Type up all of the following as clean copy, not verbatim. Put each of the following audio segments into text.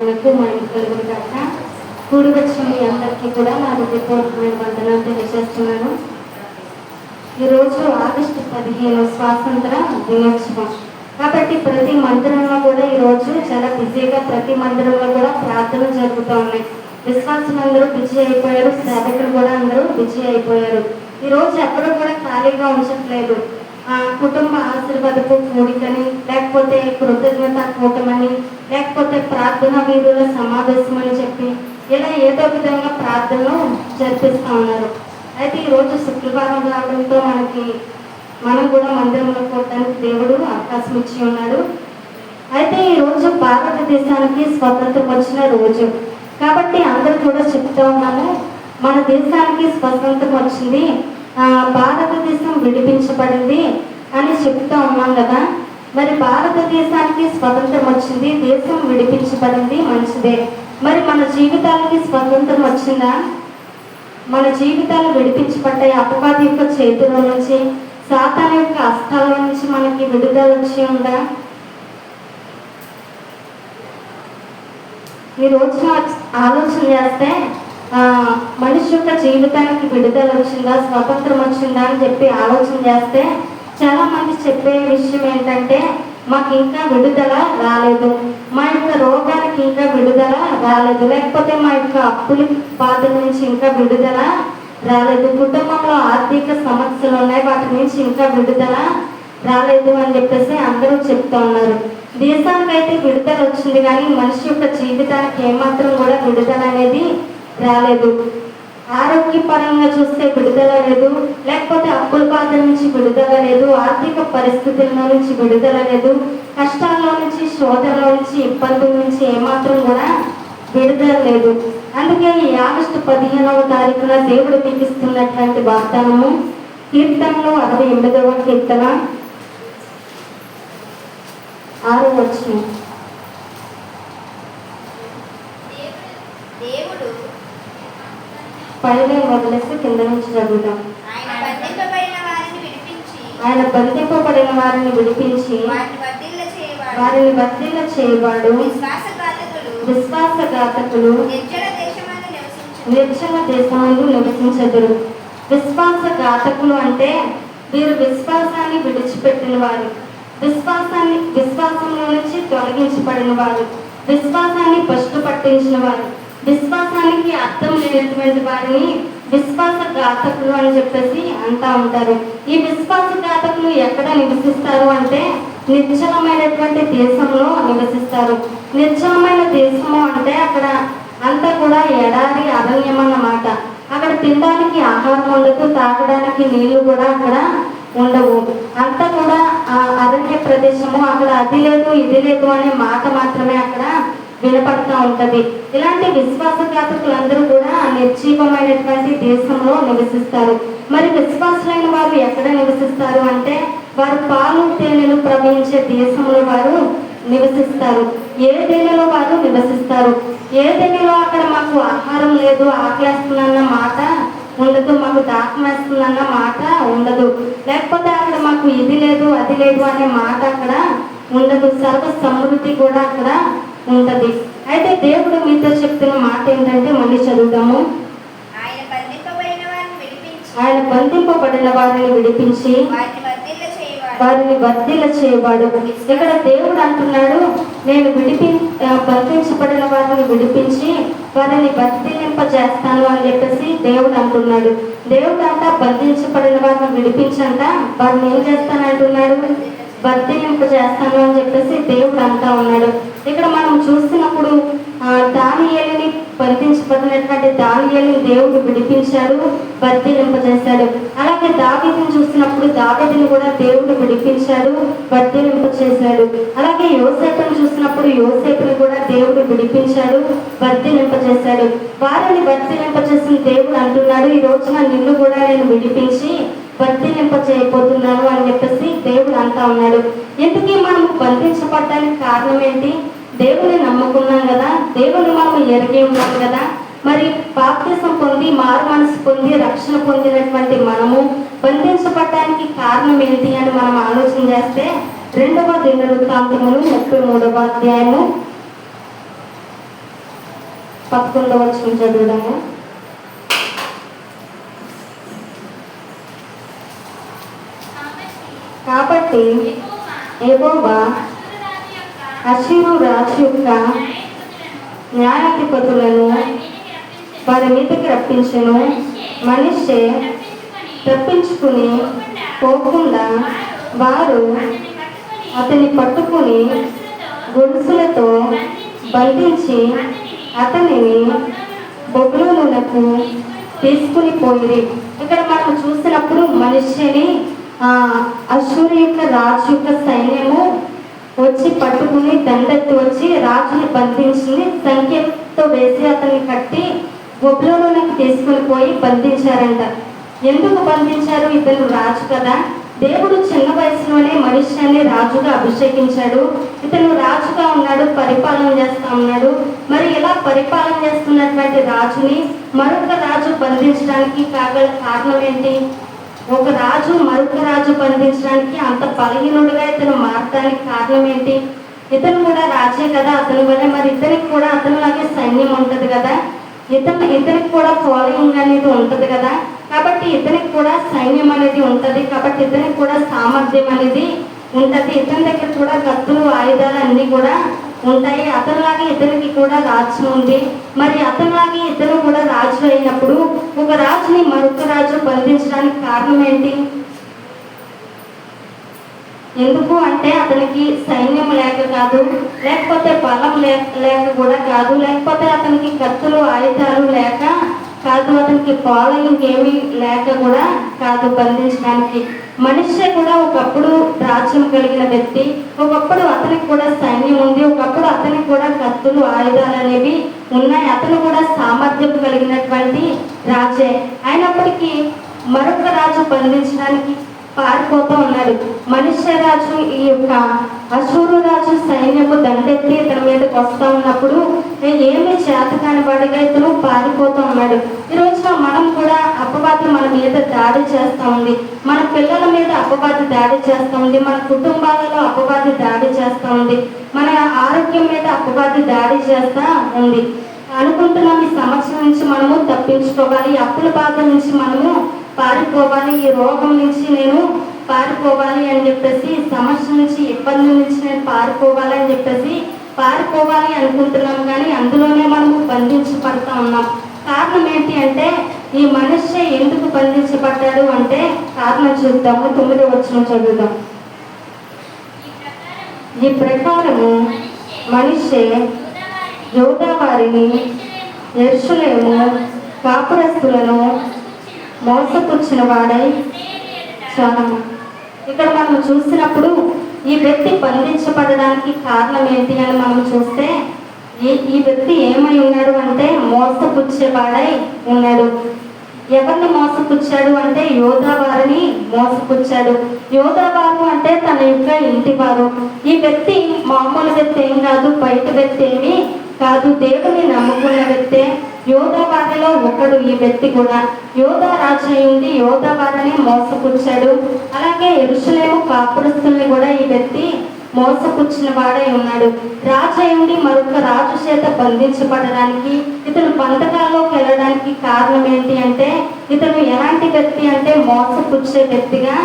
మా ఇంట్లో కాక కూడి వచ్చిన మీ అందరికీ కూడా నా హృదయపూర్వకమైన వందనాలు తెలియజేస్తున్నాను. ఈరోజు ఆగస్టు 15 స్వాతంత్ర దినోత్సవం కాబట్టి ప్రతి మందిరంలో కూడా ఈరోజు చాలా బిజీగా ప్రతి మందిరంలో కూడా ప్రార్థనలు జరుగుతూ ఉన్నాయి. విశ్వాసులందరూ బిజీ అయిపోయారు, సేవకులు కూడా అందరూ బిజీ అయిపోయారు. ఈరోజు ఎక్కడూ కూడా ఖాళీగా ఉంచట్లేదు. కుటుంబ ఆశీర్వాదపు కూడికని, లేకపోతే కృతజ్ఞత కూటమని, లేకపోతే ప్రార్థన వీధుల సమావేశం అని చెప్పి ఇలా ఏదో విధంగా ప్రార్థనలు జరిపిస్తూ ఉన్నారు. అయితే ఈరోజు శుక్రవారం రావడంతో మనం కూడా మందిరంలో పోవడానికి దేవుడు అవకాశం ఇచ్చి ఉన్నాడు. అయితే ఈరోజు భారతదేశానికి స్వతంత్రం వచ్చిన రోజు కాబట్టి అందరూ కూడా చెప్తూ ఉన్నాము, మన దేశానికి స్వతంత్రం వచ్చింది, భారతదేశం విడిపించబడింది అని చెప్తూ ఉన్నాం కదా. మరి భారతదేశానికి స్వతంత్రం వచ్చింది, దేశం విడిపించబడింది, మంచిదే. మరి మన జీవితాలకి స్వతంత్రం వచ్చిందా? మన జీవితాలు విడిపించబడ్డాయి. అపవాది యొక్క చేతుల నుంచి, సాతాను యొక్క హస్తాల నుంచి మనకి విడుదల వచ్చి ఉందా? ఈ రోజున ఆలోచన చేస్తే మనిషి యొక్క జీవితానికి విడుదల వచ్చిందా, స్వతంత్రం వచ్చిందా అని చెప్పి ఆలోచన చేస్తే చాలా మంది చెప్పే విషయం ఏంటంటే, మాకు ఇంకా విడుదల రాలేదు, మా యొక్క రోగానికి ఇంకా విడుదల రాలేదు, లేకపోతే మా యొక్క అప్పుల బాధల నుంచి ఇంకా విడుదల రాలేదు, కుటుంబంలో ఆర్థిక సమస్యలు ఉన్నాయి, వాటి నుంచి ఇంకా విడుదల రాలేదు అని చెప్పేసి అందరూ చెప్తూ ఉన్నారు. దేశానికి అయితే విడుదల వచ్చింది, కానీ మనిషి యొక్క జీవితానికి ఏమాత్రం కూడా విడుదల అనేది రాలేదు. ఆరోగ్యపరంగా చూస్తే విడుదల లేదు, లేకపోతే అప్పుల బాధ నుంచి విడుదల లేదు, ఆర్థిక పరిస్థితుల నుంచి విడుదల లేదు, కష్టాల్లో నుంచి, శోధనలో నుంచి, ఇబ్బందుల నుంచి ఏమాత్రం కూడా విడుదల లేదు. అందుకే ఈ ఆగస్టు 15వ తారీఖున దేవుడు మీకు ఇస్తున్నటువంటి వాగ్దానము కీర్తనలో 68వ కీర్తన 6వ వచనం. పైన వదిలేసి కింద నుంచి చదువుతాం. ఆయన బంధింపబడిన వారిని విడిపించి వారిని వర్ధిల్ల చేయవాడు. విశ్వాసఘాతకులు నిర్జన దేశమందు నివసించెదరు. విశ్వాసఘాతకులు అంటే వీరు విశ్వాసాన్ని విడిచిపెట్టిన వారు, విశ్వాసంలో నుంచి తొలగించబడిన వారు, విశ్వాసాన్ని పట్టు పట్టించిన వారు, విశ్వాసానికి అర్థం లేనటువంటి వారిని విశ్వాసఘాతకులు అని చెప్పేసి అంటా ఉంటారు. ఈ విశ్వాసఘాతకులు ఎక్కడ నివసిస్తారు అంటే నిర్జలమైనటువంటి దేశంలో నివసిస్తారు. నిర్జలమైన దేశము అంటే అక్కడ అంతా కూడా ఎడారి, అరణ్యం అన్నమాట. అక్కడ తినడానికి ఆహారం ఉండదు, తాగడానికి నీళ్లు కూడా అక్కడ ఉండవు. అంతా కూడా అరణ్య ప్రదేశము. అక్కడ అది లేదు ఇది లేదు అనే మాట మాత్రమే అక్కడ వినపడుతూ ఉంటది. ఇలాంటి విశ్వాసఘాతకులందరూ కూడా నిర్జీవమైనటువంటి దేశంలో నివసిస్తారు. మరి విశ్వాసులైన వారు ఎక్కడ నివసిస్తారు అంటే వారు పాలు తేనెలు ప్రవహించే దేశంలో వారు నివసిస్తారు. ఏ తేనెలో వారు నివసిస్తారు. ఏ తేనెలో అక్కడ మాకు ఆహారం లేదు, ఆకలేస్తుందన్న మాట ఉండదు, మాకు దాహం వేస్తుందన్న మాట ఉండదు, లేకపోతే అక్కడ మాకు ఇది లేదు అది లేదు అనే మాట అక్కడ ఉండదు. సర్వ సమృద్ధి కూడా అక్కడ ఉంటది. అయితే దేవుడు మీతో చెప్తున్న మాట ఏంటంటే మళ్ళీ చదువుతాము. ఆయన బంధింపబడిన వారిని విడిపించి వారిని వర్ధిల్ల చేయవాడు. ఇక్కడ దేవుడు అంటున్నాడు, నేను బంధించబడిన వారిని విడిపించి వారిని వర్ధిల్లింపజేస్తాను అని చెప్పేసి దేవుడు అంటున్నాడు. దేవుడు అంట బంధించబడిన వారిని విడిపించంట వారిని ఏం చేస్తానంటున్నాడు, వర్ధిల్లింపజేస్తాను అని చెప్పేసి దేవుడు అంటా ఉన్నాడు. ఇక్కడ మనం చూస్తున్నప్పుడు దానియేలుని బంధించబడినటువంటి దానియేలుని దేవుడు విడిపించాడు, వర్ధిల్లింపజేశాడు. అలాగే దావీదుని చూస్తున్నప్పుడు దావీదుని కూడా దేవుడు విడిపించాడు, వర్ధిల్లింపజేశాడు. అలాగే యోసేపుని చూసినప్పుడు యోసేపుని కూడా దేవుడు విడిపించాడు, వర్ధిల్లింపజేశాడు. వారిని వర్ధిల్లింపజేసిన దేవుడు అంటున్నాడు, ఈ రోజున నిన్ను కూడా నేను విడిపించి వర్ధిల్లింపజేయబోతున్నాను అని చెప్పేసి దేవుడు అంటా ఉన్నాడు. ఎందుకు మనం బంధించబడడానికి కారణం ఏంటి? దేవుని నమ్ముకున్నాం కదా, దేవుని మనం ఎరిగి ఉన్నాం కదా. మరి బాప్తిసం పొంది మారు మనసు పొంది రక్షణ పొందినటువంటి మనము బంధించబడడానికి కారణం ఏంటి అని మనం ఆలోచన చేస్తే 2వ దినవృత్తాంతములు 33వ అధ్యాయము 11వ వచనం చదువుదాము. కాబట్టి యెహోవా అష్షూరు రాజు యొక్క న్యాయాధిపతులను వారి మీదకి రప్పించెను. మనిషి తప్పించుకుని పోకుండా వారు అతన్ని పట్టుకుని గొలుసులతో బంధించి అతనిని బబులోనునకు తీసుకుని పోయి. ఇక్కడ మనం చూసినప్పుడు మనిషిని అష్షూరు యొక్క రాజు యొక్క సైన్యము వచ్చి పట్టుకుని దండెత్తి వచ్చి రాజుని బంధించి సంఖ్యతో వేసి అతన్ని కట్టి బబులోనునకు తీసుకుని పోయి బంధించారంట. ఎందుకు బంధించారు? ఇతను రాజు కదా. దేవుడు చిన్న వయసులోనే మనిషిని రాజుగా అభిషేకించాడు. ఇతను రాజుగా ఉన్నాడు, పరిపాలన చేస్తా ఉన్నాడు. మరి ఇలా పరిపాలన చేస్తున్నటువంటి రాజుని మరొక రాజు బంధించడానికి కాగల కారణం ఏంటి? ఒక రాజు మరొక రాజు బంధించడానికి అంత బలహీనుడిగా ఇతను మారడానికి కారణం ఏంటి? ఇతను కూడా రాజే కదా, అతని వల్ల మరి ఇతనికి కూడా అతనిలాగే సైన్యం ఉంటుంది కదా, ఇతనికి కూడా ఫాలోయింగ్ అనేది ఉంటుంది కదా. కాబట్టి ఇతనికి కూడా సైన్యం అనేది ఉంటుంది. కాబట్టి ఇతనికి కూడా సామర్థ్యం అనేది ఉంటుంది. ఇతని దగ్గర కూడా కత్తులు ఆయుధాలు అన్నీ కూడా ఉంటాయి. అతనిలాగే ఇతనికి కూడా రాజ్యం ఉంది. మరి అతనిలాగే ఇతను కూడా రాజు అయినప్పుడు ఒక రాజుని మరొక రాజు బంధించడానికి కారణం ఏంటి? ఎందుకు అంటే అతనికి సైన్యం లేక కాదు, లేకపోతే బలం లేక కూడా కాదు, లేకపోతే అతనికి కత్తులు ఆయుధాలు లేక కాదు, అతనికి ఫాలోయింగ్ ఏమీ లేక కూడా కాదు బంధించడానికి. మనిషి కూడా ఒకప్పుడు రాజ్యం కలిగిన వ్యక్తి, ఒకప్పుడు అతనికి కూడా సైన్యం ఉంది, ఒకప్పుడు అతనికి కూడా కత్తులు ఆయుధాలు అనేవి ఉన్నాయి. అతను కూడా సామర్థ్యం కలిగినటువంటి రాజే. అయినప్పటికీ మరొక రాజు బంధించడానికి పారిపోతూ ఉన్నాడు. మనిషి రాజు ఈ యొక్క అష్షూరు రాజు సైన్యము దండెత్తి ఇతని మీదకి వస్తూ ఉన్నప్పుడు ఏమీ చేతకాని వాడిగా ఇతను పారిపోతూ ఉన్నాడు. ఈ రోజున మనం కూడా అపవాది మన మీద దాడి చేస్తూ ఉంది, మన పిల్లల మీద అపవాది దాడి చేస్తూ ఉంది, మన కుటుంబాలలో అపవాది దాడి చేస్తూ ఉంది, మన ఆరోగ్యం మీద అపవాది దాడి చేస్తూ ఉంది. అనుకుంటున్నాం ఈ సమస్య నుంచి మనము తప్పించుకోవాలి, అప్పుల బాధ నుంచి మనము పారిపోవాలి, ఈ రోగం నుంచి నేను పారిపోవాలి అని చెప్పేసి, సమస్య నుంచి ఇబ్బంది నుంచి నేను పారిపోవాలి అని చెప్పేసి పారిపోవాలి అనుకుంటున్నాం. కానీ అందులోనే మనము బంధించబడతా ఉన్నాం. కారణం ఏంటి అంటే ఈ మనిషి ఎందుకు బంధించబడ్డాడు అంటే కారణం చూద్దాము. 9వ వచనం చదువుదాం. ఈ ప్రకారము మనిషి యూదా వారిని యెరూషలేము కాపురస్తులను మోసపుచ్చిన వాడై చాలా. ఇక్కడ మనం చూసినప్పుడు ఈ వ్యక్తి బంధించబడడానికి కారణం ఏంటి అని మనం చూస్తే ఈ వ్యక్తి ఏమై ఉన్నాడు అంటే మోసపుచ్చేవాడై ఉన్నాడు. ఎవరిని మోసపుచ్చాడు అంటే యోధా వారిని మోసపుచ్చాడు. యోధా వారు అంటే తన యొక్క ఇంటి వారు. ఈ వ్యక్తి మామూలు వ్యక్తి ఏం కాదు, బయట వ్యక్తి ఏమి కాదు, దేవుని నమ్ముకున్న వ్యక్తే. యోధా వారిలో ఒకడు ఈ వ్యక్తి కూడా. యోధా రాజు అయింది, యోధా వారిని మోసపుచ్చాడు. అలాగే యెరూషలేము కాపురస్తుల్ని కూడా ఈ వ్యక్తి మోసపుచ్చిన వాడై ఉన్నాడు. రాజు అయింది మరొక రాజు చేత బంధించబడడానికి, ఇతను బంధకాల్లోకి వెళ్ళడానికి కారణం ఏంటి అంటే ఇతను ఎలాంటి వ్యక్తి అంటే మోసపుచ్చే వ్యక్తిగా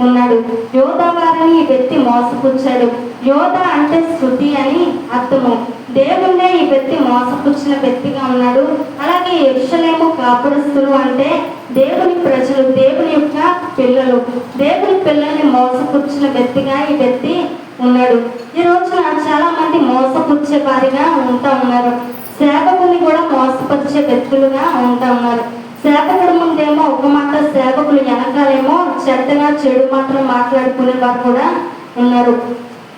ఉన్నాడు. యోధా వారిని ఈ వ్యక్తి మోసపుచ్చాడు. యోధ అంటే స్తుతి అని అర్థము. దేవుణ్ణే ఈ వ్యక్తి మోసపుచ్చిన వ్యక్తిగా ఉన్నాడు. అలాగే యెరూషలేము కాపురస్తులు అంటే దేవుని ప్రజలు, దేవుని యొక్క పిల్లలు, దేవుని పిల్లల్ని మోసపుచ్చిన వ్యక్తిగా ఈ వ్యక్తి ఉన్నాడు. ఈ రోజున చాలా మంది మోసపుచ్చే వారిగా ఉంటా ఉన్నారు. సేవకుని కూడా మోసపరిచే వ్యక్తులుగా ఉంటా ఉన్నారు. సేవకుడు ముందేమో ఒక మాట, సేవకులు వెనకాలేమో చెడ్డగా చెడు మాటలు మాట్లాడుకునే వారు కూడా ఉన్నారు.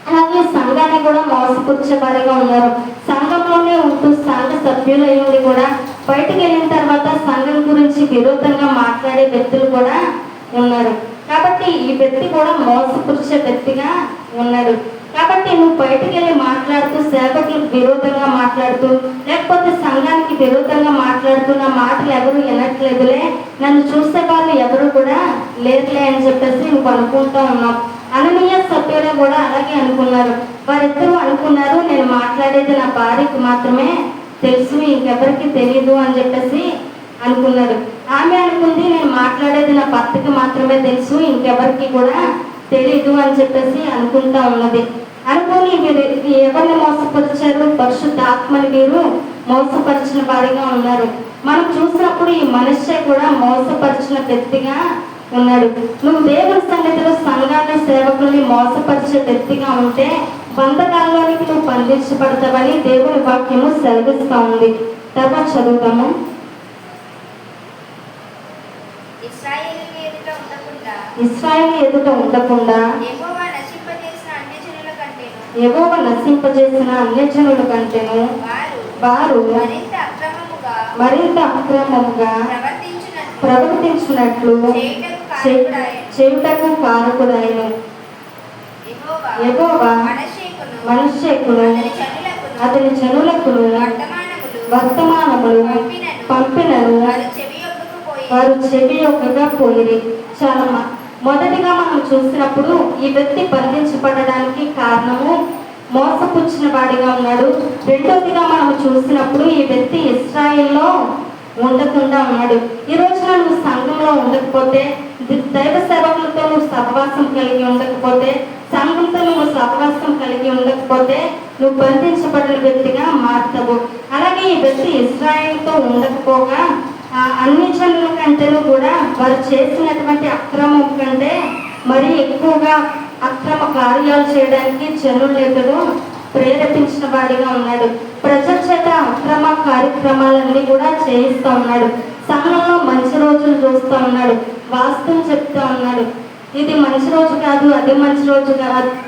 అలాగే సంఘాన్ని కూడా మోసపుచ్చే వారిగా ఉన్నారు. సంఘంలోనే ఉంటూ సంఘ సభ్యులయ్యింది కూడా బయటకు వెళ్ళిన తర్వాత సంఘం గురించి విరోధంగా మాట్లాడే వ్యక్తులు కూడా ఉన్నారు. కాబట్టి ఈ వ్యక్తి కూడా మోసపుచ్చే వ్యక్తిగా ఉన్నాడు. కాబట్టి నువ్వు బయటకు వెళ్ళి మాట్లాడుతూ సేవకులకు విరోధంగా మాట్లాడుతూ, లేకపోతే సంఘానికి విరోధంగా మాట్లాడుతూ నా మాటలు ఎవరు వినట్లేదులే, నన్ను చూసే వాళ్ళు ఎవరు కూడా లేరులే అని చెప్పేసి నువ్వు అనుకుంటూ ఉన్నావు. అననీయ సభ్యులు కూడా అలాగే అనుకున్నారు. వారిద్దరూ అనుకున్నారు, నేను మాట్లాడేది నా భార్యకు మాత్రమే తెలుసు, ఇంకెవరికి తెలియదు అని చెప్పేసి అనుకున్నాడు. ఆమె అనుకుంది, నేను మాట్లాడేది నా భర్తకి మాత్రమే తెలుసు, ఇంకెవరికి కూడా తెలీదు అని చెప్పేసి అనుకుంటా ఉన్నది. అనుకుని ఎవరిని మోసపరిచారు? పరిశుద్ధాత్మని వీరు మోసపరిచిన వారిగా ఉన్నారు. మనం చూసినప్పుడు ఈ మనిషి కూడా మోసపరిచిన వ్యక్తిగా ఉన్నాడు. నువ్వు దేవుని సన్నిధిలో సంఘాన్ని సేవకుల్ని మోసపరిచే వ్యక్తిగా ఉంటే బంధకాల్లోనికి నువ్వు బంధించబడతావని దేవుని వాక్యము సెలవిస్తూ ఉంది. తర్వాత చదువుతాము. ఇశ్రాయేలు ఎదుట ఉండకుండా యెహోవా నశింపజేసిన అన్యజనుల కంటేను వారు మరింత అక్రమముగా ప్రవర్తించినట్లు చేయుటకు కారకుడైన యెహోవా మనష్షేకును అతని జనులకును వర్తమానములు పంపినను వారు చెవి యొక్కగా పోయిరి. చాలా మొదటిగా మనం చూసినప్పుడు ఈ వ్యక్తి బంధించబడడానికి కారణము మోసపుచ్చిన వాడిగా ఉన్నాడు. రెండోదిగా మనం చూసినప్పుడు ఈ వ్యక్తి ఇశ్రాయేల్లో ఉండకుండా ఉన్నాడు. ఈ రోజున నువ్వు సంఘంలో ఉండకపోతే, దైవ సేవకులతో నువ్వు సహవాసం కలిగి ఉండకపోతే, సంఘంతో నువ్వు సహవాసం కలిగి ఉండకపోతే నువ్వు బంధించబడిన వ్యక్తిగా మారుతావు. అలాగే ఈ వ్యక్తి ఇశ్రాయేలుతో ఉండకపోగా అన్ని జనుల కంటేనూ కూడా వారు చేసినటువంటి అక్రమం కంటే మరీ ఎక్కువగా అక్రమ కార్యాలు చేయడానికి జనులను ప్రేరేపించిన వాడిగా ఉన్నాడు. ప్రజల చేత అక్రమ కార్యక్రమాలన్నీ కూడా చేయిస్తూ ఉన్నాడు. సంఘంలో మంచి రోజులు చూస్తూ ఉన్నాడు, వాస్తవం చెప్తూ ఉన్నాడు. ఇది మంచి రోజు కాదు, అది మంచి రోజు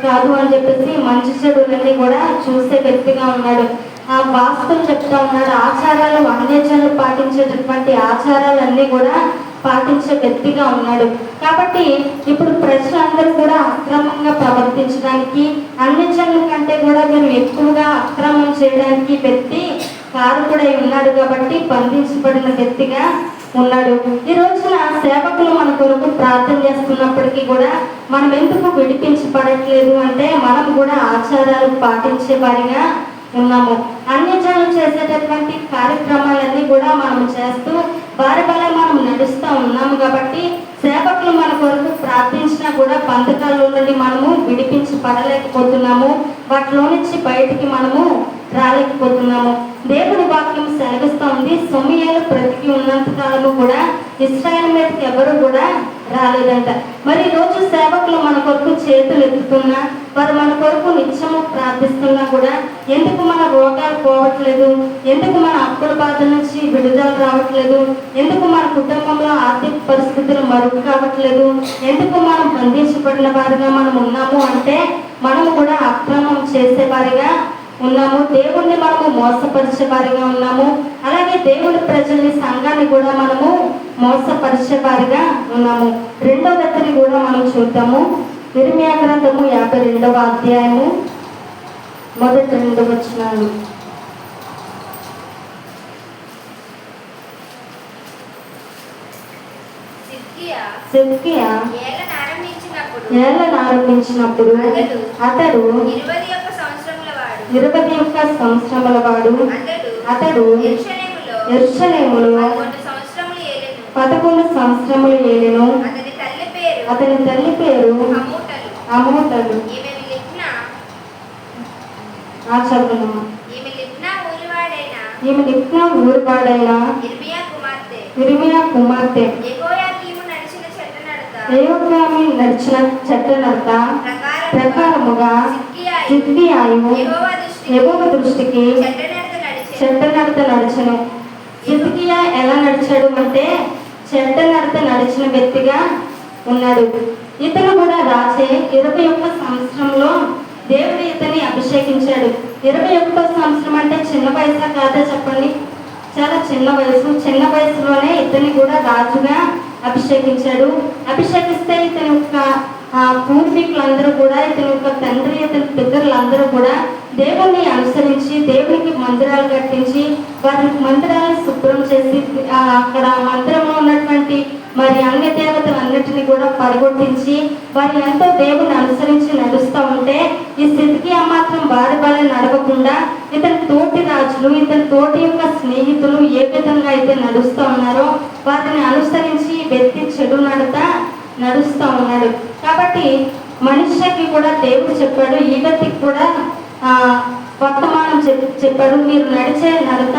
కాదు అని చెప్పేసి మంచి చెడులన్నీ కూడా చూసే వ్యక్తిగా ఉన్నాడు. ఆ వాస్తవం చెప్తా ఉన్నాడు. ఆచారాలు అన్యజనులు పాటించేటటువంటి ఆచారాలన్నీ కూడా పాటించే వ్యక్తిగా ఉన్నాడు. కాబట్టి ఇప్పుడు ప్రజలందరూ కూడా అక్రమంగా ప్రవర్తించడానికి, అన్యజనుల కంటే కూడా మీరు ఎక్కువగా అక్రమం చేయడానికి వ్యక్తి కారకుడై ఉన్నాడు. కాబట్టి బంధించబడిన వ్యక్తిగా ఉన్నాడు. ఈ రోజున సేవకులు మన కొరకు ప్రార్థన చేస్తున్నప్పటికీ కూడా మనం ఎందుకు విడిపించబడట్లేదు అంటే మనం కూడా ఆచారాలు పాటించే వారిగా ఉన్నాము. అన్యజనులు చేసేటటువంటి కార్యక్రమాలన్నీ కూడా మనం చేస్తూ వారి వల్ల మనం నడుస్తూ ఉన్నాము. కాబట్టి సేవకులు మన కొరకు ప్రార్థించినా కూడా బంధకాల్లో నుండి మనము విడిపించబడలేకపోతున్నాము, వాటిలో నుంచి బయటికి మనము రాలేకపోతున్నాము. దేవుడి వాక్యం సెలవిస్తూ ఉంది, సమూయేలు బ్రతికి ఉన్నంత కాలము కూడా ఇశ్రాయేలు మీదకి ఎవరు కూడా రాలేదంట. మరి ఈరోజు సేవకులు మన కొరకు చేతులు ఎత్తుతున్నా, వారు మన కొరకు నిత్యము ప్రార్థిస్తున్నా కూడా ఎందుకు మన రోగాలు పోవట్లేదు, ఎందుకు మన అప్పుల బాధ నుంచి విడుదల రావట్లేదు, ఎందుకు మన కుటుంబంలో ఆర్థిక పరిస్థితులు మరుగు కావట్లేదు, ఎందుకు మనం బంధించబడిన వారిగా మనం ఉన్నాము అంటే మనము కూడా అక్రమం చేసేవారిగా ఉన్నాము, దేవుణ్ణి మనము మోసపరిచే వారిగా ఉన్నాము. అలాగే దేవుని ప్రజల్ని సంఘాన్ని కూడా మనము మోసపరిచే వారిగా ఉన్నాము. రెండో దశని కూడా మనం చూద్దాము. ఇర్మియా గ్రంథము 52వ అధ్యాయము మొదటి 2 వచనాలు. సిద్కియా ఏలన ఆరంభించినప్పుడు అతడు 21 సంవత్సరముల వాడు. అతడు యెరూషలేములో 11 సంవత్సరములు ఏలెను. అతని తల్లి పేరు హమూతలు. ఈమె లిబ్నా ఊరివాడైన ఇర్మియా కుమార్తె. యెహోయాకీము నడిచిన చెడ్డనడత ప్రకారముగా సిద్కియాయు యెహోవా దృష్టికి చెడ్డనడత నడిచెను. సిద్కియా ఎలా నడిచాడు అంటే చెడ్డనడత నడిచిన వ్యక్తిగా ఉన్నాడు. ఇతను కూడా రాజే 21 సంవత్సరంలో దేవుడు ఇతన్ని అభిషేకించాడు. 21 సంవత్సరం అంటే చిన్న వయసా కాదా చెప్పండి? చాలా చిన్న వయసు. చిన్న వయసులోనే ఇతన్ని కూడా రాజుగా అభిషేకించాడు. అభిషేకిస్తే ఇతని యొక్క పూర్వీకులందరూ కూడా, ఇతని యొక్క తండ్రి, ఇతని పితరులందరూ కూడా దేవుణ్ణి అనుసరించి దేవునికి మందిరాలు కట్టించి వారి మందిరాలను శుభ్రం చేసి అక్కడ మందిరంలో ఉన్నటువంటి మరి అన్య దేవతలన్నిటిని కూడా పడగొట్టించి వారు ఎంతో దేవుని అనుసరించి నడుస్తూ ఉంటే ఈ సిద్కియా మాత్రం వారి వలె నడవకుండా ఇతని తోటి రాజులు ఇతని తోటి యొక్క స్నేహితులు ఏ విధంగా అయితే నడుస్తూ ఉన్నారో వారిని అనుసరించి వ్యక్తి చెడు నడుస్తూ ఉన్నాడు. కాబట్టి మనుష్యకి కూడా దేవుడు చెప్పాడు, ఈ వ్యక్తికి కూడా వర్తమానం చెప్పాడు, మీరు నడిచే నడత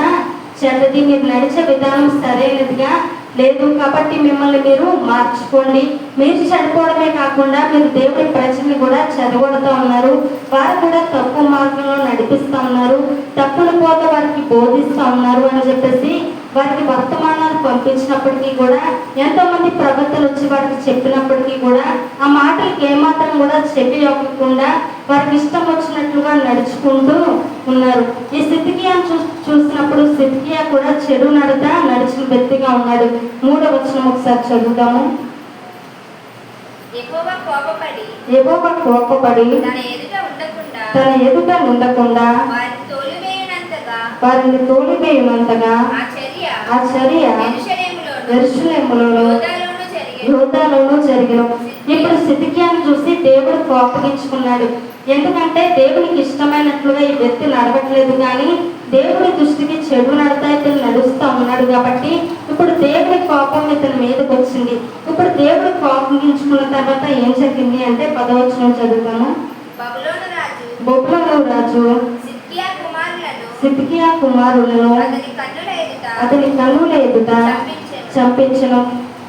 చెడ్డది, మీరు నడిచే విధానం సరైనదిగా లేదు, కాబట్టి మిమ్మల్ని మీరు మార్చుకోండి. మీరు చెడిపోవడమే కాకుండా మీరు దేవుడి ప్రజల్ని కూడా చెడగొడుతూ ఉన్నారు, వారు కూడా తప్పు మార్గంలో నడిపిస్తూ ఉన్నారు, తప్పుల పోత వారికి బోధిస్తూ ఉన్నారు అని చెప్పేసి వారికి వర్తమానాలు పంపించినప్పటికీ కూడా ఎంతో మంది ప్రవక్తలు వచ్చి వారికి చెప్పినప్పటికీ కూడా ఆ మాటలకి ఏమాత్రం కూడా చెవి ఇవ్వకుండా వారికి ఇష్టం వచ్చినట్లుగా నడుచుకుంటూ ఉన్నారు. ఈ సిద్కియాను చూసినప్పుడు సిద్కియా కూడా చెడు నడిచిన వ్యక్తిగా ఉన్నాడు. 3వ వచనం ఒకసారి చదువుతాము. యెహోవా కోపపడి తన ఎదుట ఉండకుండా వారిని తోలివేయునంతగా ఆ చర్య యెరూషలేములోను యూదాలోను జరిగిన. ఇప్పుడు సిద్కియాను చూసి దేవుడు కోపగించుకున్నాడు. ఎందుకంటే దేవునికి ఇష్టమైనట్లుగా ఈ వ్యక్తి నడవట్లేదు, కానీ దేవుడి దృష్టికి చెడు నడత ఇతను నడుస్తూ ఉన్నాడు. కాబట్టి ఇప్పుడు దేవుడి కోపం ఇతని మీదకి వచ్చింది. ఇప్పుడు దేవుడు కోపగించుకున్న తర్వాత ఏం జరిగింది అంటే 10వ వచనం చదువుతాము. బబులోను రాజు సిద్కియా కుమారులను అతని కన్నుల ఎదుట చంపించను.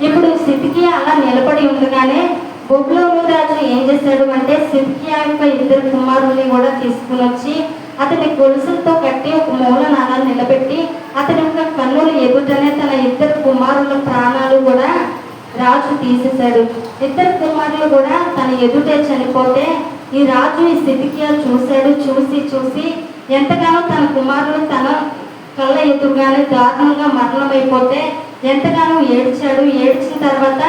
ఇప్పుడు సిద్కియా అలా నిలబడి ఉండగానే బబులోను రాజు ఏం చేశాడు అంటే సిద్కియా యొక్క 2 కుమారుల్ని కూడా తీసుకుని వచ్చి అతని గొలుసులతో కట్టి ఒక మూలన అలా నిలబెట్టి అతని యొక్క కన్నుల ఎదుటనే తన 2 కుమారుల ప్రాణాలు కూడా రాజు తీసేశాడు. 2 కుమారులు కూడా తన ఎదుటే చనిపోతే ఈ రాజు ఈ సిద్కియా చూశాడు. చూసి ఎంతగానో తన కుమారులు తన కళ్ళ ఎదురుగానే దారుణంగా మరణమైపోతే ఎంతగానో ఏడ్చాడు. ఏడ్చిన తర్వాత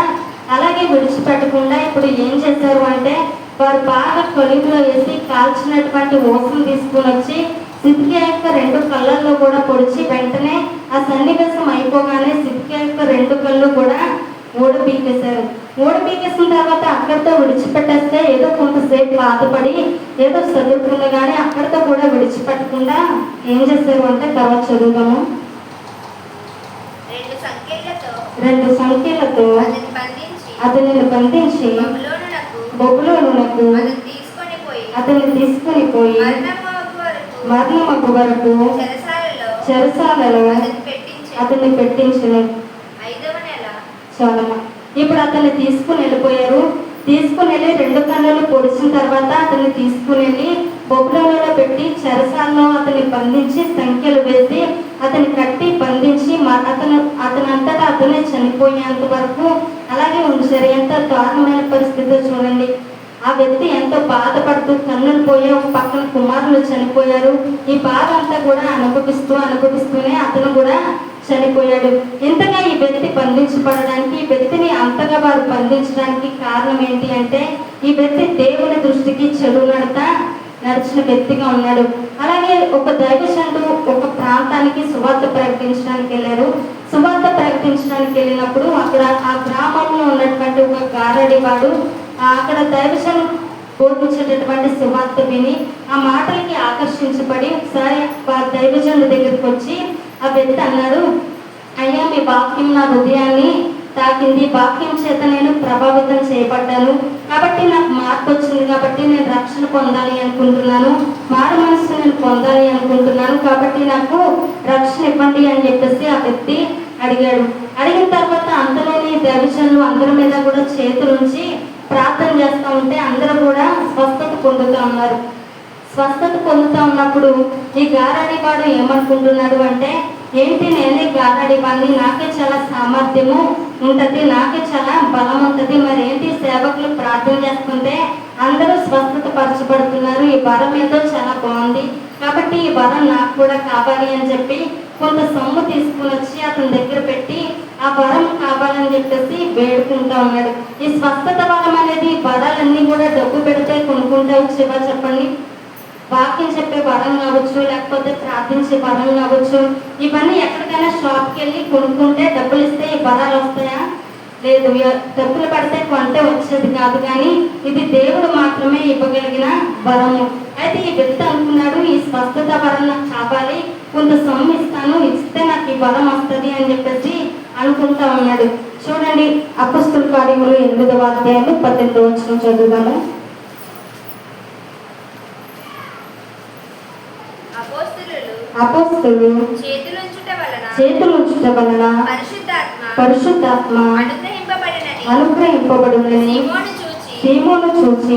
అలాగే విడిచిపెట్టకుండా ఇప్పుడు ఏం చేశారు అంటే వారు బాగా కొలిమిలో వేసి కాల్చినటువంటి ఓసును తీసుకుని వచ్చి సిద్కియా యొక్క 2 కళ్ళల్లో కూడా పొడిచి వెంటనే ఆ సన్నివేశం అయిపోగానే సిద్కియా యొక్క 2 కళ్ళు కూడా ఊడబీకేశారు. ఊడబీకేసిన తర్వాత అక్కడితో విడిచిపెట్టేస్తే ఏదో కొంతసేపు బాధపడి ఏదో చదువుకున్న కానీ అక్కడితో కూడా విడిచిపెట్టకుండా ఏం చేశారు అంటే తర్వాత చదువుతాము. 2 సంఖ్యలతో అతనిని బంధించి బబులోనునకు అతన్ని తీసుకొని పోయి మరణమగు వరకు చెరసాలలో అతన్ని పెట్టించను. చాలా ఇప్పుడు అతన్ని తీసుకుని వెళ్ళిపోయారు. తీసుకుని వెళ్ళి 2 కన్నులు పొడిచిన తర్వాత అతన్ని తీసుకుని వెళ్ళి బొబ్బులలో పెట్టి చెరసాలలో అతన్ని బంధించి సంఖ్యలు వేసి అతన్ని కట్టి బంధించి అతనంతటా అతనే చనిపోయేంత వరకు అలాగే ఉంచారు. ఎంత దారుణమైన పరిస్థితిలో చూడండి. ఆ వ్యక్తి ఎంతో బాధపడుతూ కన్నులు పోయే ఒక పక్కన కుమారులు చనిపోయారు. ఈ బాధ అంతా కూడా అనుభవిస్తూనే అతను కూడా చనిపోయాడు. ఇంతగా ఈ వ్యక్తి బంధించబడడానికి ఈ వ్యక్తిని అంతగా వారు బంధించడానికి కారణం ఏంటి అంటే ఈ వ్యక్తి దేవుని దృష్టికి చెడు నడిచిన వ్యక్తిగా ఉన్నాడు. అలాగే ఒక దైవజనుడు ఒక ప్రాంతానికి సువార్త ప్రకటించడానికి వెళ్ళారు. సువార్త ప్రకటించడానికి వెళ్ళినప్పుడు అక్కడ ఆ గ్రామంలో ఉన్నటువంటి ఒక గారడివాడు అక్కడ దైవజనుడు బోధించేటటువంటి సువార్త విని ఆ మాటలకి ఆకర్షించబడి ఒకసారి దైవజనుడి దగ్గరికి వచ్చి ఆ వ్యక్తి అన్నాడు, అయ్యా మీ వాక్యం నా హృదయాన్ని తాకింది, వాక్యం చేత నేను ప్రభావితం చేయబడ్డాను, కాబట్టి నాకు మార్పు వచ్చింది, కాబట్టి నేను రక్షణ పొందాలి అనుకుంటున్నాను, మారు మనసు నేను పొందాలి అనుకుంటున్నాను, కాబట్టి నాకు రక్షణ ఇవ్వండి అని చెప్పేసి ఆ వ్యక్తి అడిగాడు. అడిగిన తర్వాత అంతలోని దైవజనులు అందరి మీద కూడా చేతులుంచి ప్రార్థన చేస్తూ ఉంటే అందరూ కూడా స్వస్థత పొందుతూ ఉన్నారు. స్వస్థత పొందుతూ ఉన్నప్పుడు ఈ గారడివాడు ఏమనుకుంటున్నాడు అంటే ఏంటి నేనే గారడివాడిని, నాకే చాలా సామర్థ్యము ఉంటుంది, నాకే చాలా బలం ఉంటుంది, మరి ఏంటి సేవకులు ప్రార్థన చేస్తుంటే అందరూ స్వస్థత పరచబడుతున్నారు, ఈ వరం ఏదో చాలా బాగుంది, కాబట్టి ఈ వరం నాకు కూడా కావాలి అని చెప్పి కొంత సొమ్ము తీసుకుని వచ్చి అతని దగ్గర పెట్టి ఆ వరం కావాలని చెప్పేసి వేడుకుంటూ ఉన్నాడు. ఈ స్వస్థత వరం అనేది వరాలన్నీ కూడా డబ్బు పెడితే కొనుక్కుంటే వచ్చేవా చెప్పండి? వాక్యం చెప్పే వరం కావచ్చు, లేకపోతే ప్రార్థించే వరం కావచ్చు, ఇవన్నీ ఎక్కడికైనా షాప్కి వెళ్ళి కొనుక్కుంటే డబ్బులు ఇస్తే ఈ వరాలు వస్తాయా? లేదు. డబ్బులు పడితే కొంటే వచ్చేది కాదు, కానీ ఇది దేవుడు మాత్రమే ఇవ్వగలిగిన వరము. అయితే ఈ వ్యక్తి అనుకున్నాడు, ఈ స్వస్థత వరం నాకు కావాలి, కొంత సొమ్ము ఇస్తాను, ఇస్తే నాకు ఈ వరం వస్తుంది అని చెప్పేసి అనుకుంటా ఉన్నాడు. చూడండి, అపొస్తలుల కార్యములు 8వ అధ్యాయము 18వ వచనం చదువుదాము. అపొస్తలులు చేతులుంచుట వలన పరిశుద్ధాత్మ అనుగ్రహింపబడునని సీమోను చూచి